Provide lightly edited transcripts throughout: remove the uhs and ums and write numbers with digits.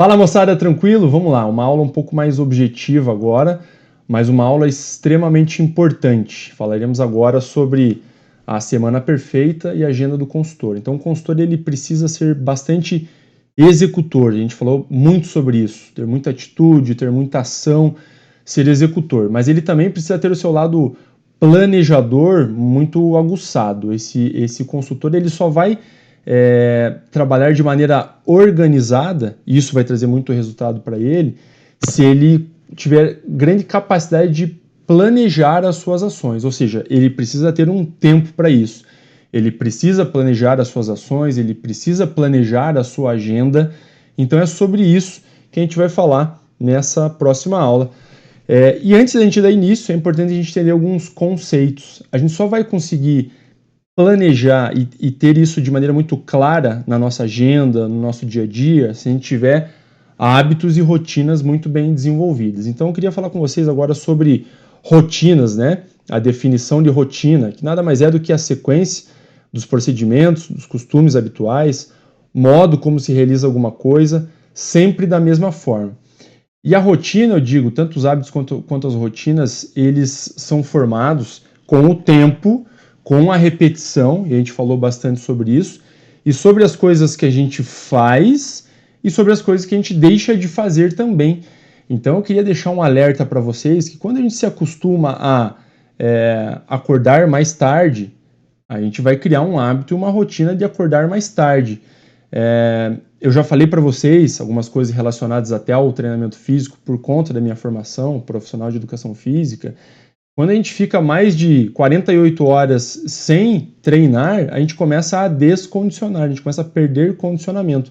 Fala moçada, tranquilo? Vamos lá, uma aula um pouco mais objetiva agora, mas uma aula extremamente importante. Falaremos agora sobre a semana perfeita e a agenda do consultor. Então o consultor ele precisa ser bastante executor, a gente falou muito sobre isso, ter muita atitude, ter muita ação, ser executor, mas ele também precisa ter o seu lado planejador muito aguçado. Esse consultor ele só vai trabalhar de maneira organizada, e isso vai trazer muito resultado para ele, se ele tiver grande capacidade de planejar as suas ações, ou seja, ele precisa ter um tempo para isso. Ele precisa planejar as suas ações, ele precisa planejar a sua agenda. Então é sobre isso que a gente vai falar nessa próxima aula. E antes da gente dar início, é importante a gente entender alguns conceitos. A gente só vai conseguir planejar e ter isso de maneira muito clara na nossa agenda, no nosso dia a dia, se a gente tiver hábitos e rotinas muito bem desenvolvidas. Então eu queria falar com vocês agora sobre rotinas, né? A definição de rotina, que nada mais é do que a sequência dos procedimentos, dos costumes habituais, modo como se realiza alguma coisa, sempre da mesma forma. E a rotina, eu digo, tanto os hábitos quanto as rotinas, eles são formados com o tempo, com a repetição, e a gente falou bastante sobre isso, e sobre as coisas que a gente faz e sobre as coisas que a gente deixa de fazer também. Então eu queria deixar um alerta para vocês que quando a gente se acostuma a acordar mais tarde, a gente vai criar um hábito e uma rotina de acordar mais tarde. Eu já falei para vocês algumas coisas relacionadas até ao treinamento físico por conta da minha formação profissional de educação física. Quando a gente fica mais de 48 horas sem treinar, a gente começa a descondicionar, a gente começa a perder condicionamento.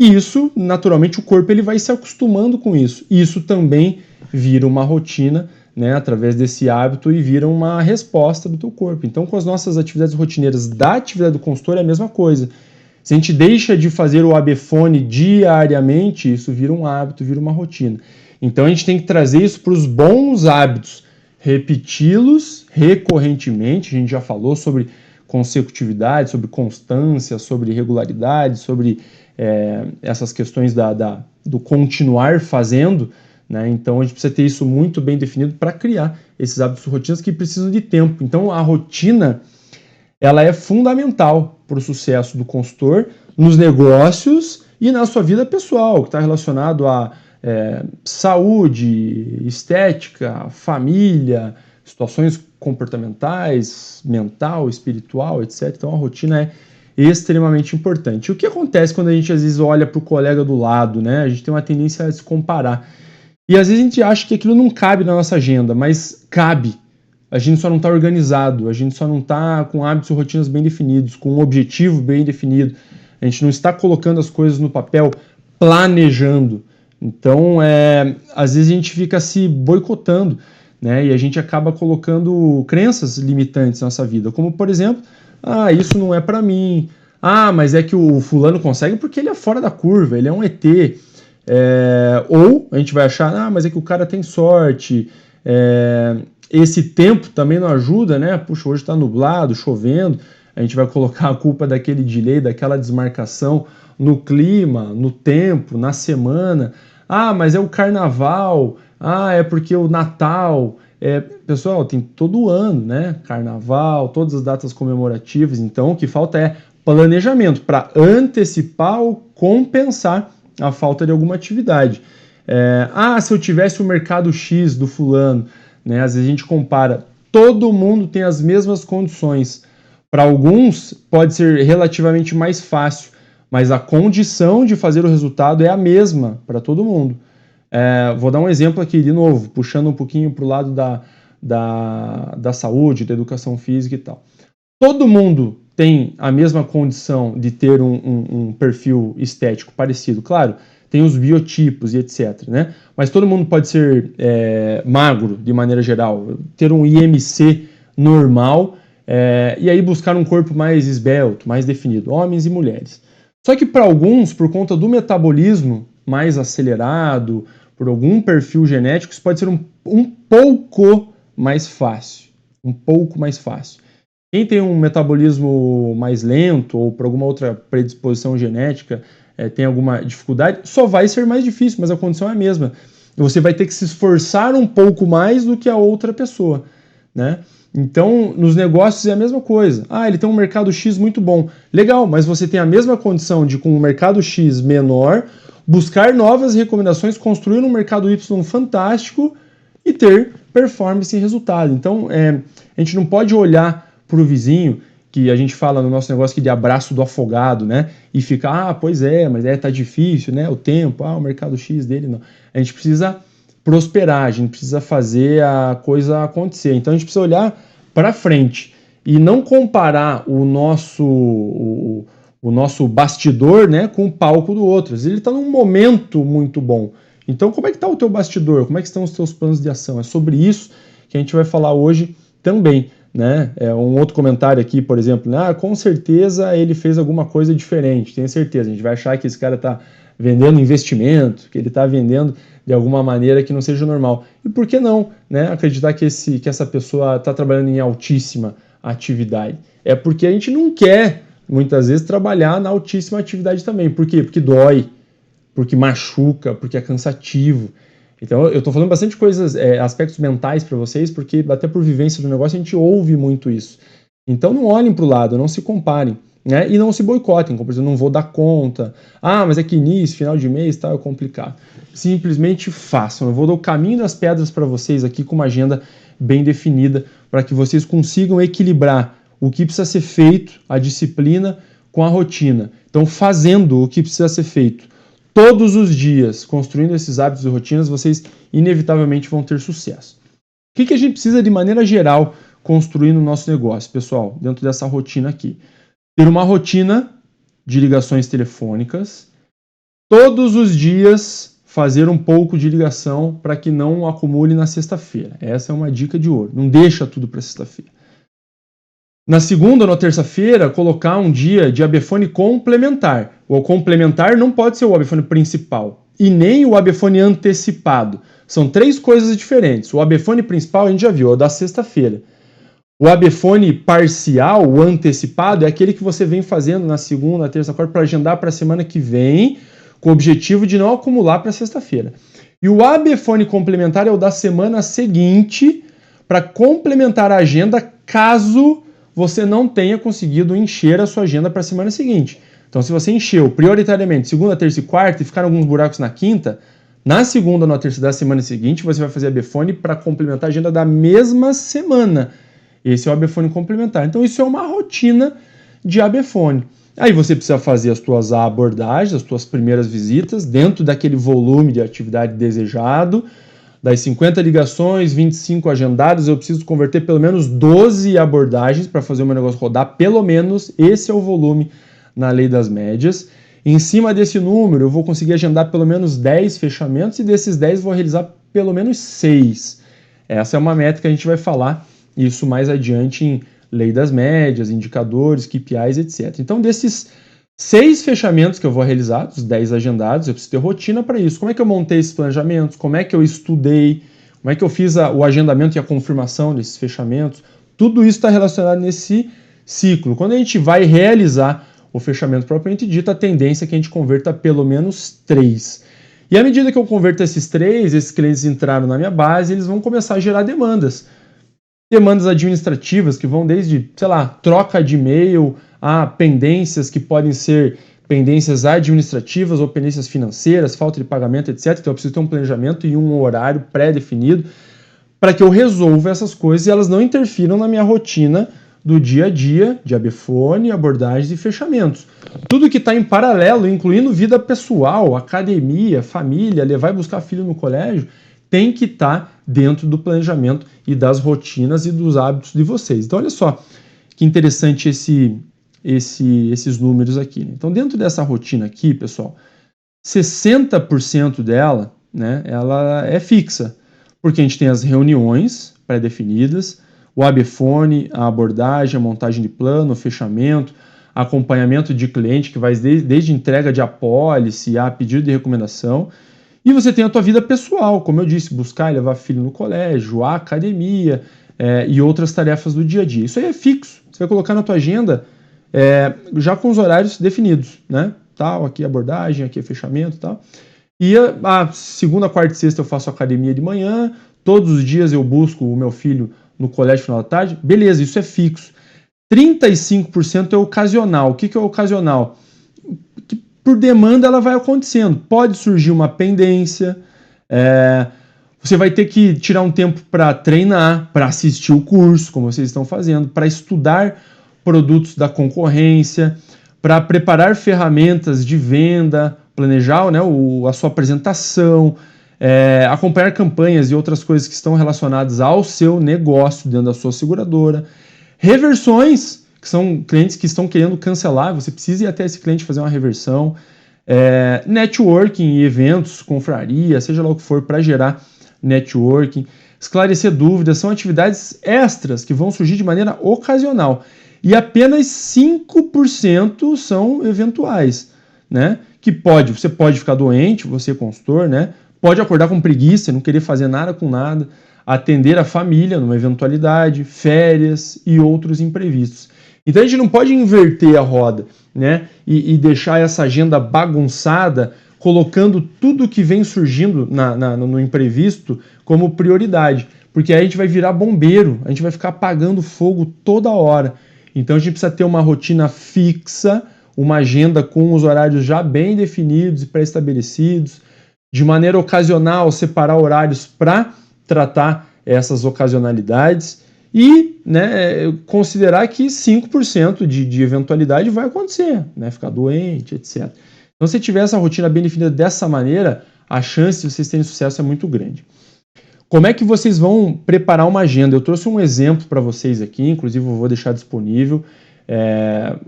E isso, naturalmente, o corpo ele vai se acostumando com isso. E isso também vira uma rotina, né, através desse hábito e vira uma resposta do teu corpo. Então, com as nossas atividades rotineiras da atividade do consultor é a mesma coisa. Se a gente deixa de fazer o ABFONE diariamente, isso vira um hábito, vira uma rotina. Então, a gente tem que trazer isso para os bons hábitos, repeti-los recorrentemente. A gente já falou sobre consecutividade, sobre constância, sobre regularidade, sobre essas questões do continuar fazendo, né? Então a gente precisa ter isso muito bem definido para criar esses hábitos e rotinas que precisam de tempo. Então a rotina ela é fundamental para o sucesso do consultor nos negócios e na sua vida pessoal, que está relacionado a saúde, estética, família, situações comportamentais, mental, espiritual, etc. Então a rotina é extremamente importante. O que acontece quando a gente às vezes olha para o colega do lado, né? A gente tem uma tendência a se comparar. E às vezes a gente acha que aquilo não cabe na nossa agenda, mas cabe. A gente só não está organizado, a gente só não está com hábitos e rotinas bem definidos, com um objetivo bem definido. A gente não está colocando as coisas no papel, planejando. Então, às vezes a gente fica se boicotando, né? E a gente acaba colocando crenças limitantes na nossa vida, como por exemplo, isso não é para mim. Mas é que o fulano consegue porque ele é fora da curva, ele é um ET. Ou a gente vai achar, mas é que o cara tem sorte. Esse tempo também não ajuda, né? Puxa, hoje está nublado, chovendo. A gente vai colocar a culpa daquele delay, daquela desmarcação no clima, no tempo, na semana. Mas é o carnaval. É porque o Natal. Pessoal, tem todo ano, né? Carnaval, todas as datas comemorativas. Então, o que falta é planejamento para antecipar ou compensar a falta de alguma atividade. Se eu tivesse o mercado X do fulano, né? Às vezes a gente compara, todo mundo tem as mesmas condições. Para alguns pode ser relativamente mais fácil, mas a condição de fazer o resultado é a mesma para todo mundo. Vou dar um exemplo aqui de novo, puxando um pouquinho para o lado da saúde, da educação física e tal. Todo mundo tem a mesma condição de ter um perfil estético parecido, claro, tem os biotipos e etc, né? Mas todo mundo pode ser magro de maneira geral, ter um IMC normal e aí buscar um corpo mais esbelto, mais definido, homens e mulheres. Só que para alguns, por conta do metabolismo mais acelerado, por algum perfil genético, isso pode ser um pouco mais fácil. Um pouco mais fácil. Quem tem um metabolismo mais lento ou por alguma outra predisposição genética tem alguma dificuldade, só vai ser mais difícil, mas a condição é a mesma. Você vai ter que se esforçar um pouco mais do que a outra pessoa, né? Então, nos negócios é a mesma coisa. Ah, ele tem um mercado X muito bom. Legal, mas você tem a mesma condição de, com um mercado X menor, buscar novas recomendações, construir um mercado Y fantástico e ter performance e resultado. Então, a gente não pode olhar para o vizinho, que a gente fala no nosso negócio que de abraço do afogado, né? E ficar, pois é, mas tá difícil, né? O tempo, o mercado X dele, não. A gente precisa prosperar, a gente precisa fazer a coisa acontecer. Então a gente precisa olhar para frente e não comparar o nosso bastidor, né, com o palco do outro. Ele está num momento muito bom. Então como é que está o teu bastidor? Como é que estão os teus planos de ação? É sobre isso que a gente vai falar hoje também, né? Um outro comentário aqui, por exemplo, com certeza ele fez alguma coisa diferente, tenho certeza. A gente vai achar que esse cara está vendendo investimento, que ele está vendendo de alguma maneira que não seja normal. E por que não, né, acreditar que essa pessoa está trabalhando em altíssima atividade? É porque a gente não quer, muitas vezes, trabalhar na altíssima atividade também. Por quê? Porque dói, porque machuca, porque é cansativo. Então eu estou falando bastante coisas, aspectos mentais para vocês, porque até por vivência do negócio a gente ouve muito isso. Então não olhem para o lado, não se comparem. Né? E não se boicotem, como por exemplo, não vou dar conta, mas é que início, final de mês, é complicado. Simplesmente façam. Eu vou dar o caminho das pedras para vocês aqui com uma agenda bem definida, para que vocês consigam equilibrar o que precisa ser feito, a disciplina, com a rotina. Então, fazendo o que precisa ser feito todos os dias, construindo esses hábitos e rotinas, vocês inevitavelmente vão ter sucesso. O que a gente precisa de maneira geral construir no nosso negócio, pessoal, dentro dessa rotina aqui? Ter uma rotina de ligações telefônicas, todos os dias fazer um pouco de ligação para que não acumule na sexta-feira. Essa é uma dica de ouro, não deixa tudo para sexta-feira. Na segunda ou na terça-feira, colocar um dia de ABfone complementar. O complementar não pode ser o ABfone principal e nem o ABfone antecipado. São três coisas diferentes. O ABfone principal a gente já viu, é o da sexta-feira. O ABfone parcial, o antecipado, é aquele que você vem fazendo na segunda, na terça, quarta, para agendar para a semana que vem, com o objetivo de não acumular para sexta-feira. E o ABfone complementar é o da semana seguinte, para complementar a agenda, caso você não tenha conseguido encher a sua agenda para a semana seguinte. Então, se você encheu prioritariamente segunda, terça e quarta e ficaram alguns buracos na quinta, na segunda ou na terça da semana seguinte, você vai fazer ABfone para complementar a agenda da mesma semana. Esse é o ABfone complementar. Então, isso é uma rotina de ABfone. Aí você precisa fazer as tuas abordagens, as tuas primeiras visitas, dentro daquele volume de atividade desejado. Das 50 ligações, 25 agendados, eu preciso converter pelo menos 12 abordagens para fazer o meu negócio rodar. Pelo menos esse é o volume na lei das médias. Em cima desse número, eu vou conseguir agendar pelo menos 10 fechamentos e desses 10 vou realizar pelo menos 6. Essa é uma meta que a gente vai falar isso mais adiante em lei das médias, indicadores, KPIs, etc. Então, desses 6 fechamentos que eu vou realizar, dos 10 agendados, eu preciso ter rotina para isso. Como é que eu montei esses planejamentos? Como é que eu estudei? Como é que eu fiz o agendamento e a confirmação desses fechamentos? Tudo isso está relacionado nesse ciclo. Quando a gente vai realizar o fechamento propriamente dito, a tendência é que a gente converta pelo menos 3. E à medida que eu converto esses 3, esses clientes entraram na minha base, eles vão começar a gerar demandas. Demandas administrativas que vão desde, troca de e-mail a pendências que podem ser pendências administrativas ou pendências financeiras, falta de pagamento, etc. Então eu preciso ter um planejamento e um horário pré-definido para que eu resolva essas coisas e elas não interfiram na minha rotina do dia a dia de ABfone, abordagens e fechamentos. Tudo que está em paralelo, incluindo vida pessoal, academia, família, levar e buscar filho no colégio, tem que estar dentro do planejamento e das rotinas e dos hábitos de vocês. Então, olha só que interessante esses números aqui. Né? Então, dentro dessa rotina aqui, pessoal, 60% dela, né, ela é fixa, porque a gente tem as reuniões pré-definidas, o ABfone, a abordagem, a montagem de plano, o fechamento, acompanhamento de cliente, que vai desde entrega de apólice a pedido de recomendação. E você tem a tua vida pessoal, como eu disse, buscar e levar filho no colégio, a academia e outras tarefas do dia a dia. Isso aí é fixo. Você vai colocar na tua agenda já com os horários definidos, né? tal, aqui é abordagem, aqui é fechamento e tal. E a segunda, quarta e sexta eu faço academia de manhã, todos os dias eu busco o meu filho no colégio no final da tarde. Beleza, isso é fixo. 35% é ocasional. O que é ocasional? Que por demanda ela vai acontecendo. Pode surgir uma pendência, você vai ter que tirar um tempo para treinar, para assistir o curso, como vocês estão fazendo, para estudar produtos da concorrência, para preparar ferramentas de venda, planejar, né, a sua apresentação, acompanhar campanhas e outras coisas que estão relacionadas ao seu negócio dentro da sua seguradora. Reversões, que são clientes que estão querendo cancelar, você precisa ir até esse cliente fazer uma reversão. Networking e eventos, confraria, seja lá o que for, para gerar networking. Esclarecer dúvidas, são atividades extras que vão surgir de maneira ocasional. E apenas 5% são eventuais, né? Que você pode ficar doente, você consultor, né? Pode acordar com preguiça, não querer fazer nada com nada, atender a família numa eventualidade, férias e outros imprevistos. Então a gente não pode inverter a roda, né? E deixar essa agenda bagunçada, colocando tudo que vem surgindo no imprevisto como prioridade, porque aí a gente vai virar bombeiro, a gente vai ficar apagando fogo toda hora. Então a gente precisa ter uma rotina fixa, uma agenda com os horários já bem definidos e pré-estabelecidos, de maneira ocasional separar horários para tratar essas ocasionalidades e, né, considerar que 5% de eventualidade vai acontecer, né, ficar doente, etc. Então, se tiver essa rotina bem definida dessa maneira, a chance de vocês terem sucesso é muito grande. Como é que vocês vão preparar uma agenda? Eu trouxe um exemplo para vocês aqui, inclusive eu vou deixar disponível.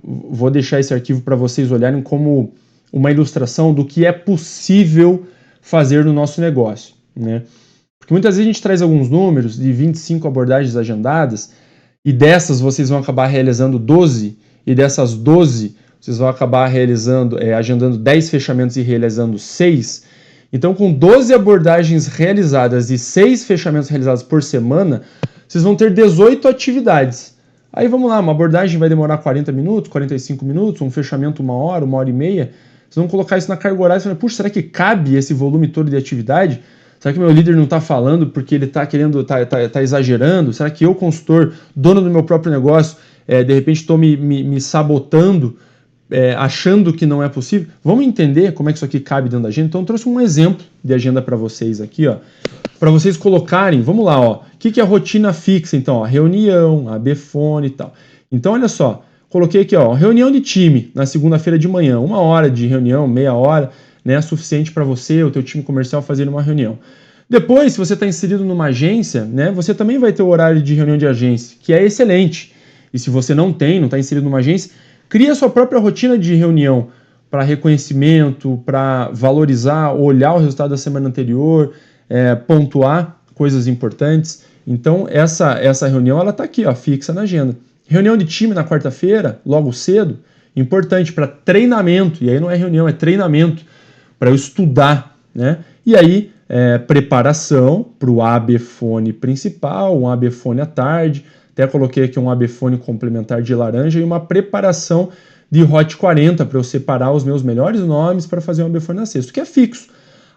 Vou deixar esse arquivo para vocês olharem como uma ilustração do que é possível fazer no nosso negócio, né? Porque muitas vezes a gente traz alguns números de 25 abordagens agendadas e dessas vocês vão acabar realizando 12 e dessas 12 vocês vão acabar agendando 10 fechamentos e realizando 6. Então, com 12 abordagens realizadas e 6 fechamentos realizados por semana, vocês vão ter 18 atividades. Aí vamos lá, uma abordagem vai demorar 40 minutos, 45 minutos, um fechamento 1 hora e meia. Vocês vão colocar isso na carga horária e falar, puxa, será que cabe esse volume todo de atividade? Será que meu líder não está falando porque ele está querendo, tá exagerando? Será que eu, consultor, dono do meu próprio negócio, de repente estou me sabotando, achando que não é possível? Vamos entender como é que isso aqui cabe dentro da agenda? Então eu trouxe um exemplo de agenda para vocês aqui, ó, para vocês colocarem, vamos lá, ó, o que é a rotina fixa? Então, ó, reunião, AB-fone e tal. Então, olha só, coloquei aqui, ó, reunião de time na segunda-feira de manhã, 1 hora de reunião, meia hora, né, é suficiente para você, o teu time comercial fazer uma reunião. Depois, se você está inserido numa agência, né, você também vai ter o horário de reunião de agência, que é excelente. E se você não está inserido numa agência, cria a sua própria rotina de reunião para reconhecimento, para valorizar, olhar o resultado da semana anterior, pontuar coisas importantes. Então, essa reunião ela está aqui, ó, fixa na agenda. Reunião de time na quarta-feira, logo cedo, importante para treinamento. E aí não é reunião, é treinamento, para eu estudar, né? E aí, preparação para o AB-fone principal, um AB-fone à tarde, até coloquei aqui um AB-fone complementar de laranja e uma preparação de Hot 40 para eu separar os meus melhores nomes para fazer um AB-fone na sexta, que é fixo.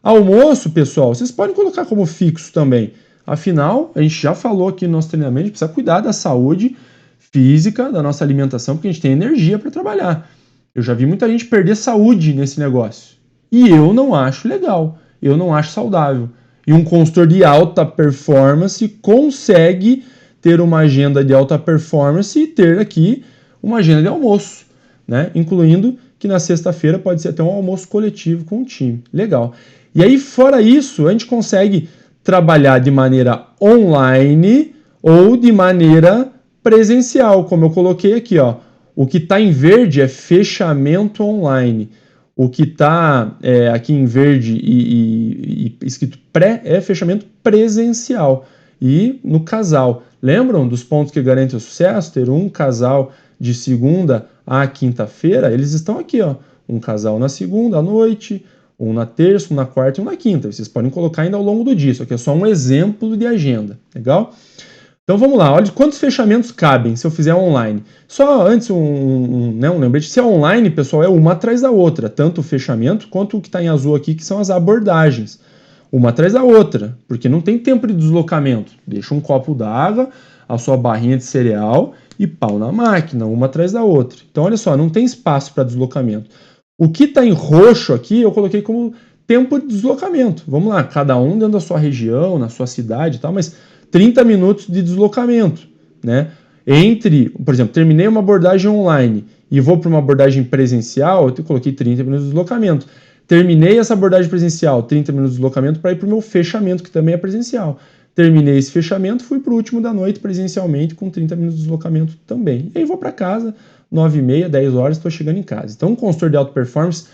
Almoço, pessoal, vocês podem colocar como fixo também. Afinal, a gente já falou aqui no nosso treinamento, a gente precisa cuidar da saúde física, da nossa alimentação, porque a gente tem energia para trabalhar. Eu já vi muita gente perder saúde nesse negócio. E eu não acho legal, eu não acho saudável. E um consultor de alta performance consegue ter uma agenda de alta performance e ter aqui uma agenda de almoço, né? Incluindo que na sexta-feira pode ser até um almoço coletivo com o time. Legal. E aí, fora isso, a gente consegue trabalhar de maneira online ou de maneira presencial, como eu coloquei aqui, ó. O que está em verde é fechamento online. O que está aqui em verde e escrito pré é fechamento presencial. E no casal. Lembram dos pontos que garantem o sucesso? Ter um casal de segunda a quinta-feira, eles estão aqui, ó. Um casal na segunda à noite, um na terça, um na quarta e um na quinta. Vocês podem colocar ainda ao longo do dia. Isso aqui é só um exemplo de agenda. Legal? Então vamos lá, olha quantos fechamentos cabem se eu fizer online. Só antes um lembrete, se é online, pessoal, é uma atrás da outra, tanto o fechamento quanto o que está em azul aqui, que são as abordagens. Uma atrás da outra, porque não tem tempo de deslocamento. Deixa um copo d'água, a sua barrinha de cereal e pau na máquina, uma atrás da outra. Então olha só, não tem espaço para deslocamento. O que está em roxo aqui eu coloquei como tempo de deslocamento. Vamos lá, cada um dentro da sua região, na sua cidade e tal, mas 30 minutos de deslocamento, né? Por exemplo, terminei uma abordagem online e vou para uma abordagem presencial, eu coloquei 30 minutos de deslocamento. Terminei essa abordagem presencial, 30 minutos de deslocamento para ir para o meu fechamento, que também é presencial. Terminei esse fechamento, fui para o último da noite presencialmente com 30 minutos de deslocamento também. E aí vou para casa, 9h30, 10 horas, estou chegando em casa. Então, um consultor de alta performance,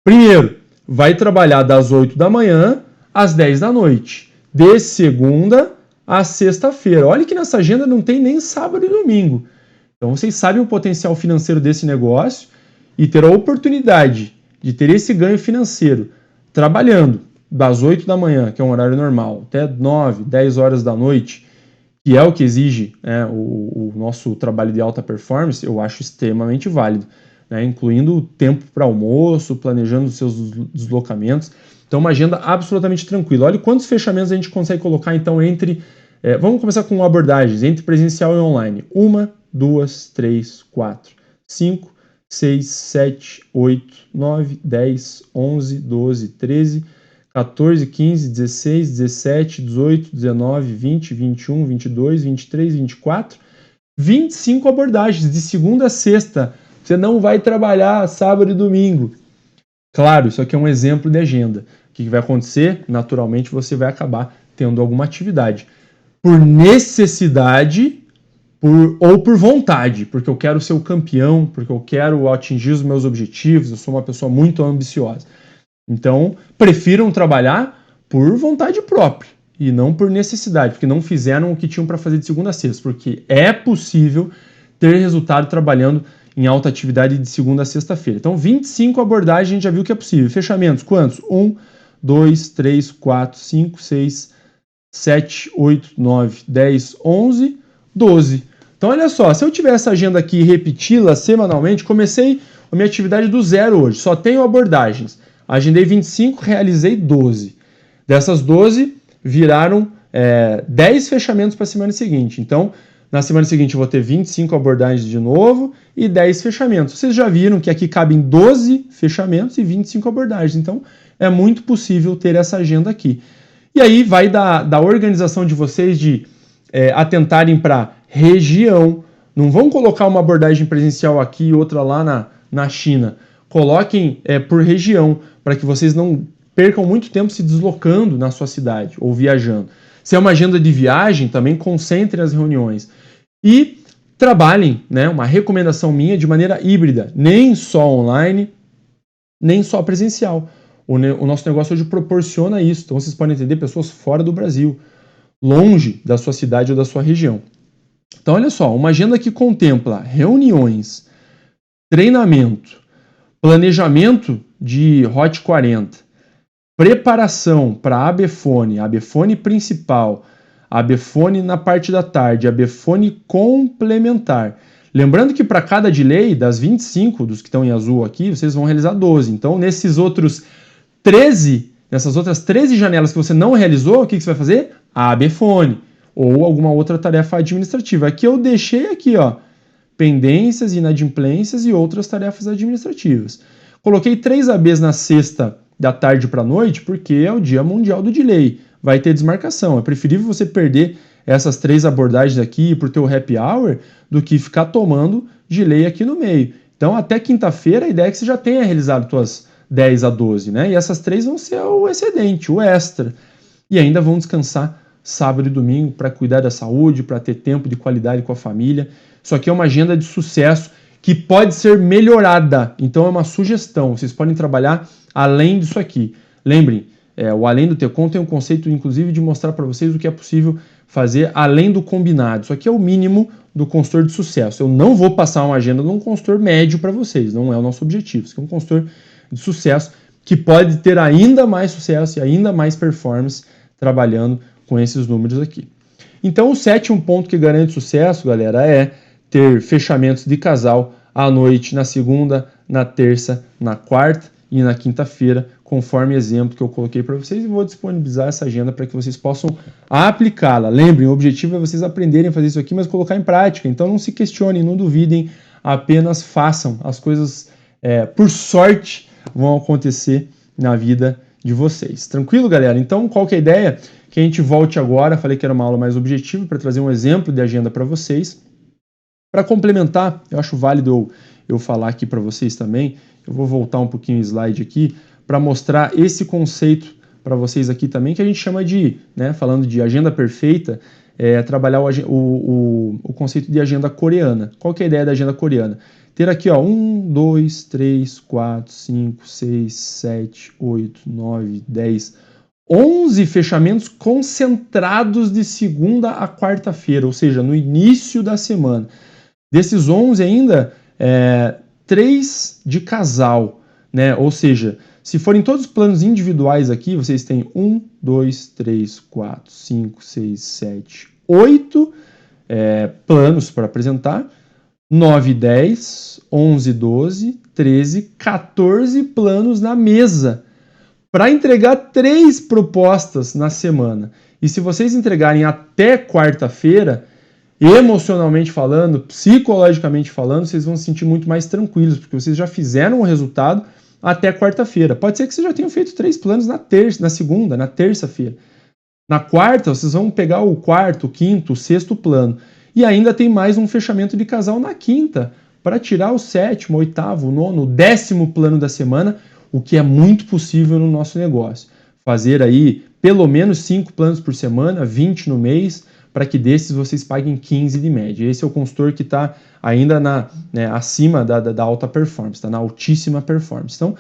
primeiro, vai trabalhar das 8 da manhã às 10 da noite, de segunda a sexta-feira. Olha que nessa agenda não tem nem sábado e domingo. Então vocês sabem o potencial financeiro desse negócio e ter a oportunidade de ter esse ganho financeiro trabalhando das 8 da manhã, que é um horário normal, até 9, 10 horas da noite, que é o que exige o nosso trabalho de alta performance, eu acho extremamente válido, né? Incluindo tempo para almoço, planejando os seus deslocamentos. Então, uma agenda absolutamente tranquila. Olha quantos fechamentos a gente consegue colocar, então, entre... vamos começar com abordagens, entre presencial e online. 1, 2, 3, 4, 5, 6, 7, 8, 9, 10, 11, 12, 13, 14, 15, 16, 17, 18, 19, 20, 21, 22, 23, 24, 25 abordagens de segunda a sexta. Você não vai trabalhar sábado e domingo. Claro, isso aqui é um exemplo de agenda. O que vai acontecer? Naturalmente, você vai acabar tendo alguma atividade. Por necessidade ou por vontade, porque eu quero ser o campeão, porque eu quero atingir os meus objetivos, eu sou uma pessoa muito ambiciosa. Então, prefiram trabalhar por vontade própria e não por necessidade, porque não fizeram o que tinham para fazer de segunda a sexta, porque é possível ter resultado trabalhando em alta atividade de segunda a sexta-feira. Então, 25 abordagens, a gente já viu que é possível. Fechamentos, quantos? 1, 2, 3, 4, 5, 6, 7, 8, 9, 10, 11, 12. Então, olha só, se eu tiver essa agenda aqui e repeti-la semanalmente, comecei a minha atividade do zero hoje, só tenho abordagens. Agendei 25, realizei 12. Dessas 12, viraram 10 fechamentos para a semana seguinte. Então, na semana seguinte eu vou ter 25 abordagens de novo e 10 fechamentos. Vocês já viram que aqui cabem 12 fechamentos e 25 abordagens. Então, é muito possível ter essa agenda aqui. E aí vai da organização de vocês de atentarem para região. Não vão colocar uma abordagem presencial aqui e outra lá na China. Coloquem por região, para que vocês não percam muito tempo se deslocando na sua cidade ou viajando. Se é uma agenda de viagem, também concentrem as reuniões. E trabalhem, né, uma recomendação minha, de maneira híbrida, nem só online, nem só presencial. O nosso negócio hoje proporciona isso. Então vocês podem atender pessoas fora do Brasil, longe da sua cidade ou da sua região. Então olha só, uma agenda que contempla reuniões, treinamento, planejamento de Hot 40, preparação para a ABFONE principal, ABFONE na parte da tarde, ABFONE complementar. Lembrando que para cada delay, das 25, dos que estão em azul aqui, vocês vão realizar 12. Então, nessas outras 13 janelas que você não realizou, o que você vai fazer? A ABFONE ou alguma outra tarefa administrativa. Aqui eu deixei aqui, ó, pendências, inadimplências e outras tarefas administrativas. Coloquei 3 ABs na sexta da tarde para a noite, porque é o dia mundial do delay. Vai ter desmarcação. É preferível você perder essas 3 abordagens aqui por teu happy hour do que ficar tomando delay aqui no meio. Então, até quinta-feira, a ideia é que você já tenha realizado suas 10 a 12, né? E essas 3 vão ser o excedente, o extra. E ainda vão descansar sábado e domingo para cuidar da saúde, para ter tempo de qualidade com a família. Isso aqui é uma agenda de sucesso que pode ser melhorada. Então, é uma sugestão. Vocês podem trabalhar além disso aqui. Lembrem, o Além do Tecom tem um conceito, inclusive, de mostrar para vocês o que é possível fazer além do combinado. Isso aqui é o mínimo do consultor de sucesso. Eu não vou passar uma agenda de um consultor médio para vocês, não é o nosso objetivo. Isso aqui é um consultor de sucesso que pode ter ainda mais sucesso e ainda mais performance trabalhando com esses números aqui. Então, o sétimo ponto que garante sucesso, galera, é ter fechamentos de casal à noite, na segunda, na terça, na quarta e na quinta-feira, conforme exemplo que eu coloquei para vocês, e vou disponibilizar essa agenda para que vocês possam aplicá-la. Lembrem, o objetivo é vocês aprenderem a fazer isso aqui, mas colocar em prática. Então não se questionem, não duvidem, apenas façam. As coisas, por sorte, vão acontecer na vida de vocês. Tranquilo, galera? Então, qual que é a ideia? Que a gente volte agora, falei que era uma aula mais objetiva, para trazer um exemplo de agenda para vocês. Para complementar, eu acho válido eu falar aqui para vocês também, eu vou voltar um pouquinho o slide aqui, para mostrar esse conceito para vocês aqui também, que a gente chama de, falando de agenda perfeita, trabalhar o conceito de agenda coreana. Qual que é a ideia da agenda coreana? Ter aqui, ó, 1, 2, 3, 4, 5, 6, 7, 8, 9, 10, 11 fechamentos concentrados de segunda a quarta-feira, ou seja, no início da semana. Desses 11 ainda, 3 de casal, Ou seja, se forem todos os planos individuais aqui, vocês têm 1, 2, 3, 4, 5, 6, 7, 8 planos para apresentar, 9, 10, 11, 12, 13, 14 planos na mesa para entregar 3 propostas na semana. E se vocês entregarem até quarta-feira, emocionalmente falando, psicologicamente falando, vocês vão se sentir muito mais tranquilos, porque vocês já fizeram o resultado até quarta-feira. Pode ser que vocês já tenham feito 3 planos na segunda, na terça-feira. Na quarta, vocês vão pegar o quarto, o quinto, o sexto plano. E ainda tem mais um fechamento de casal na quinta, para tirar o sétimo, o oitavo, o nono, o 10º plano da semana, o que é muito possível no nosso negócio. Fazer aí pelo menos 5 planos por semana, 20 no mês, para que desses vocês paguem 15 de média. Esse é o consultor que está ainda acima da alta performance, está na altíssima performance. Então,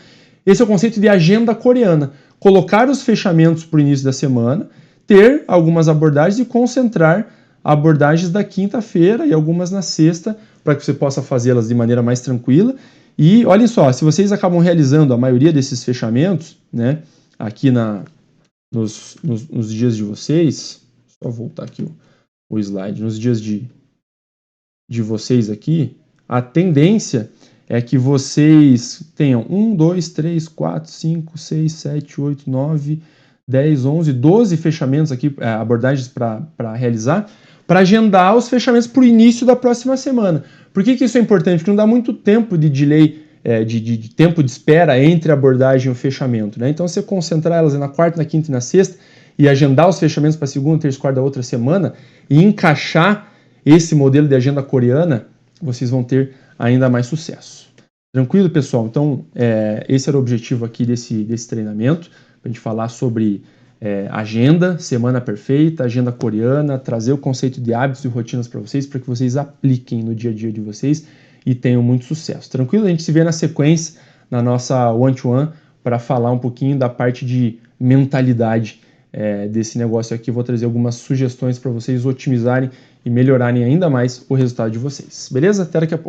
esse é o conceito de agenda coreana. Colocar os fechamentos para o início da semana, ter algumas abordagens e concentrar abordagens da quinta-feira e algumas na sexta, para que você possa fazê-las de maneira mais tranquila. E olhem só, se vocês acabam realizando a maioria desses fechamentos, aqui nos dias de vocês, só voltar aqui o slide, nos dias de vocês aqui, a tendência é que vocês tenham 1, 2, 3, 4, 5, 6, 7, 8, 9, 10, 11, 12 fechamentos aqui, abordagens para realizar, para agendar os fechamentos para o início da próxima semana. Por que isso é importante? Porque não dá muito tempo de delay, de tempo de espera entre a abordagem e o fechamento. Então, você concentrar elas na quarta, na quinta e na sexta e agendar os fechamentos para a segunda, terça e quarta da outra semana e encaixar esse modelo de agenda coreana, vocês vão ter ainda mais sucesso. Tranquilo, pessoal? Então, esse era o objetivo aqui desse treinamento, para a gente falar sobre agenda, semana perfeita, agenda coreana, trazer o conceito de hábitos e rotinas para vocês, para que vocês apliquem no dia a dia de vocês e tenham muito sucesso. Tranquilo? A gente se vê na sequência, na nossa one-to-one, para falar um pouquinho da parte de mentalidade desse negócio aqui. Eu vou trazer algumas sugestões para vocês otimizarem e melhorarem ainda mais o resultado de vocês. Beleza? Até daqui a pouco.